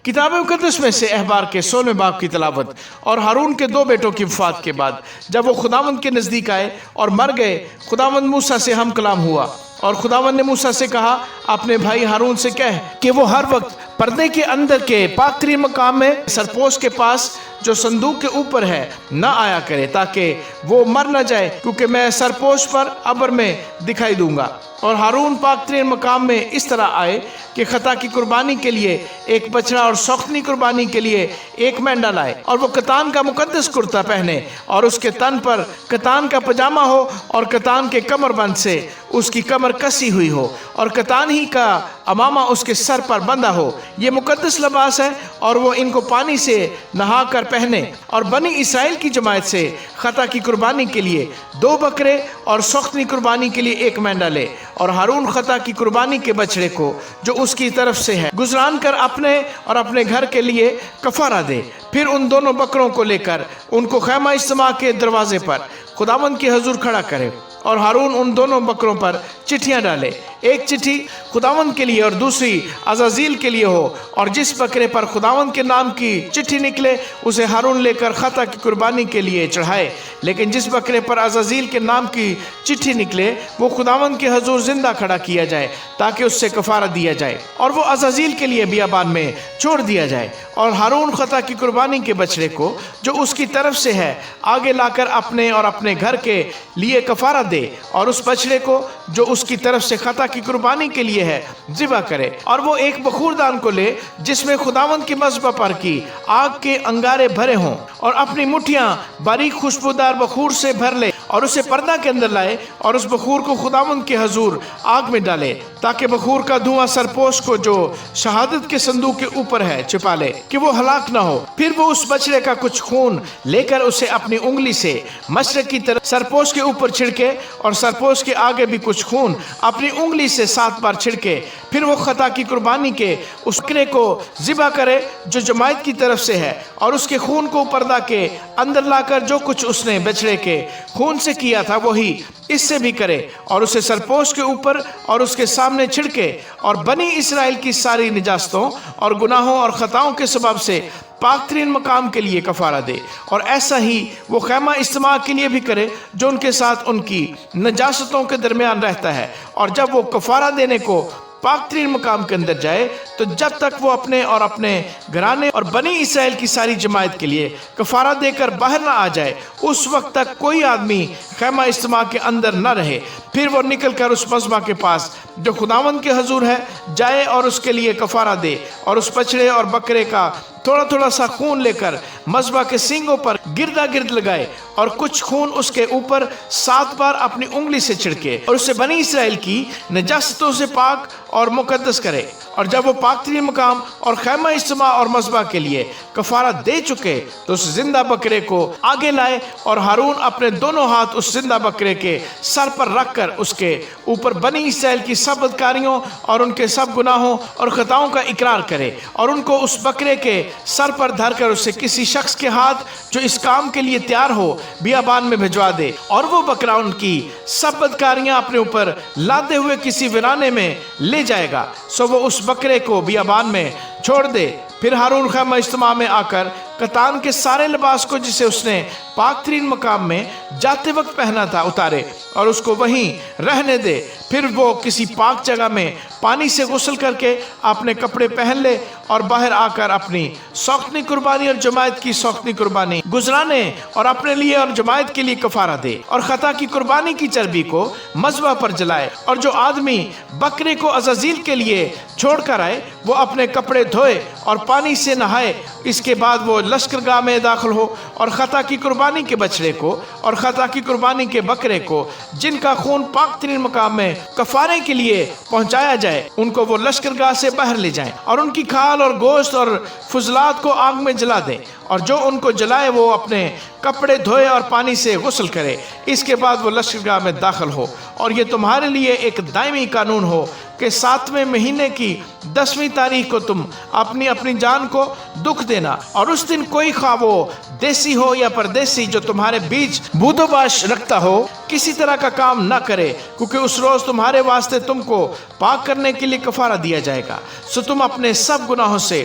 کتاب مقدس میں سے احبار کے 16ویں باب کی تلاوت۔ اور ہارون کے 2 بیٹوں کی وفات کے بعد جب وہ خداوند کے نزدیک آئے اور مر گئے، خداوند موسیٰ سے ہم کلام ہوا، اور خداوند نے موسیٰ سے کہا اپنے بھائی ہارون سے کہہ کہ وہ ہر وقت پردے کے اندر کے پاک ترین مقام میں سرپوش کے پاس جو صندوق کے اوپر ہے نہ آیا کرے، تاکہ وہ مر نہ جائے، کیونکہ میں سرپوش پر ابر میں دکھائی دوں گا۔ اور ہارون پاک ترین مقام میں اس طرح آئے کہ خطا کی قربانی کے لیے ایک بچڑا اور سوختنی قربانی کے لیے ایک مینڈا لائے، اور وہ کتان کا مقدس کرتا پہنے، اور اس کے تن پر کتان کا پجامہ ہو، اور کتان کے کمر بند سے اس کی کمر کسی ہوئی ہو، اور کتان ہی کا امامہ اس کے سر پر بندھا ہو۔ یہ مقدس لباس ہے، اور وہ ان کو پانی سے نہا کر پہنے۔ اور بنی اسرائیل کی جماعت سے خطا کی قربانی کے لیے 2 بکرے اور سوختنی قربانی کے لیے ایک مینڈا لے، اور ہارون خطا کی قربانی کے بچڑے کو جو اس کی طرف سے ہے گزران کر اپنے اور اپنے گھر کے لیے کفارہ دے۔ پھر ان دونوں بکروں کو لے کر ان کو خیمہ اجتماع کے دروازے پر خداوند کے حضور کھڑا کرے، اور ہارون ان دونوں بکروں پر چٹھیاں ڈالے، ایک چٹھی خداوند کے لیے اور دوسری عزازیل کے لیے ہو، اور جس بکرے پر خداوند کے نام کی چٹھی نکلے اسے ہارون لے کر خطا کی قربانی کے لیے چڑھائے، لیکن جس بکرے پر عزازیل کے نام کی چٹھی نکلے وہ خداوند کے حضور زندہ کھڑا کیا جائے، تاکہ اس سے کفارہ دیا جائے، اور وہ عزازیل کے لیے بیابان میں چھوڑ دیا جائے۔ اور ہارون خطا کی قربانی کے بچڑے کو جو اس کی طرف سے ہے آگے لا کر اپنے اور اپنے گھر کے لیے کفارہ دے، اور اس بچڑے کو جو اس کی طرف سے خطا کی قربانی کے لیے ہے ذبح کرے، اور وہ ایک بخوردان کو لے جس میں خداوند کی مذبح پر کی آگ کے انگارے بھرے ہوں، اور اپنی مٹھیاں باریک خوشبودار بخور سے بھر لے، اور اسے پردہ کے اندر لائے، اور اس بخور کو خداوند کے حضور آگ میں ڈالے، تاکہ بخور کا دھواں سرپوش کو جو شہادت کے صندوق کے اوپر ہے چھپا لے، کہ وہ ہلاک نہ ہو۔ پھر وہ اس بچڑے کا کچھ خون لے کر اسے اپنی انگلی سے مشرق کی طرف سرپوش کے اوپر چھڑکے، اور سرپوش کے آگے بھی کچھ خون اپنی انگلی سے 7 بار چھڑکے۔ پھر وہ خطا کی قربانی کے اس بکرے کو ذبح کرے جو جماعت کی طرف سے ہے، اور اس کے خون کو پردہ کے اندر لا کر جو کچھ اس نے بچڑے کے خون سے کیا تھا وہی اس سے بھی کرے، اور اسے سرپوش کے اوپر اور اس کے سامنے چھڑکے، اور بنی اسرائیل کی ساری نجاستوں اور گناہوں اور خطاؤں کے سبب سے پاک ترین مقام کے لیے کفارہ دے۔ اور ایسا ہی وہ خیمہ اجتماع کے لیے بھی کرے جو ان کے ساتھ ان کی نجاستوں کے درمیان رہتا ہے، اور جب وہ کفارہ دینے کو پاک ترین مقام کے اندر جائے تو جب تک وہ اپنے اور اپنے گھرانے اور بنی اسرائیل کی ساری جماعت کے لیے کفارہ دے کر باہر نہ آ جائے، اس وقت تک کوئی آدمی خیمہ اجتماع کے اندر نہ رہے۔ پھر وہ نکل کر اس مذبح کے پاس جو خداوند کے حضور ہے جائے، اور اس کے لیے کفارہ دے، اور اس بچڑے اور بکرے کا تھوڑا تھوڑا سا خون لے کر مذبح کے سینگوں پر گردا گرد لگائے، اور کچھ خون اس کے اوپر 7 بار اپنی انگلی سے چھڑکے، اور اسے بنی اسرائیل کی نجاستوں سے پاک اور مقدس کرے۔ اور جب وہ پاک ترین مقام اور خیمہ اجتماع اور مذبح کے لیے کفارہ دے چکے تو اس زندہ بکرے کو آگے لائے، اور ہارون اپنے دونوں ہاتھ اس زندہ بکرے کے سر پر رکھ کر اس کے اوپر بنی اسرائیل کی سب بدکاریوں اور ان کے سب گناہوں اور خطاؤں کا اقرار کرے، اور ان کو اس بکرے کے سر پر دھر کر اسے کسی شخص کے ہاتھ جو اس کام کے لیے تیار ہو بیابان میں بھجوا دے، اور وہ بکرا ان کی سب بدکاریاں اپنے اوپر لادے ہوئے کسی ویرانے میں لے جائے گا، سو وہ اس بکرے کو بیابان میں چھوڑ دے۔ پھر ہارون خیمہ اجتماع میں آ کر کتان کے سارے لباس کو جسے اس نے پاک ترین مقام میں جاتے وقت پہنا تھا اتارے، اور اس کو وہیں رہنے دے۔ پھر وہ کسی پاک جگہ میں پانی سے غسل کر کے اپنے کپڑے پہن لے، اور باہر آ کر اپنی سوختنی قربانی اور جماعت کی سوختنی قربانی گزرانے اور اپنے لیے اور جماعت کے لیے کفارہ دے، اور خطا کی قربانی کی چربی کو مذبح پر جلائے۔ اور جو آدمی بکرے کو عزازیل کے لیے چھوڑ کر آئے وہ اپنے کپڑے دھوئے اور پانی سے نہائے، اس کے بعد وہ لشکرگاہ میں داخل ہو، اور خطا کی قربانی کے بچڑے کو اور خطا کی قربانی کے بکرے کو جن کا خون پاک ترین مقام میں کفارے کے لیے پہنچایا جائے ان کو وہ لشکرگاہ سے باہر لے جائیں، اور ان کی کھال اور گوشت اور فضلات کو آگ میں جلا دیں، اور جو ان کو جلائے وہ اپنے کپڑے دھوئے اور پانی سے غسل کرے، اس کے بعد وہ لشکرگاہ میں داخل ہو۔ اور یہ تمہارے لیے ایک دائمی قانون ہو کہ 7ویں مہینے کی 10ویں تاریخ کو تم اپنی اپنی جان کو دکھ دینا، اور اس دن کوئی خواہ وہ دیسی ہو یا پردیسی جو تمہارے بیچ بود و باش رکھتا ہو کسی طرح کا کام نہ کرے، کیونکہ اس روز تمہارے واسطے تم کو پاک کرنے کے لیے کفارہ دیا جائے گا، سو تم اپنے سب گناہوں سے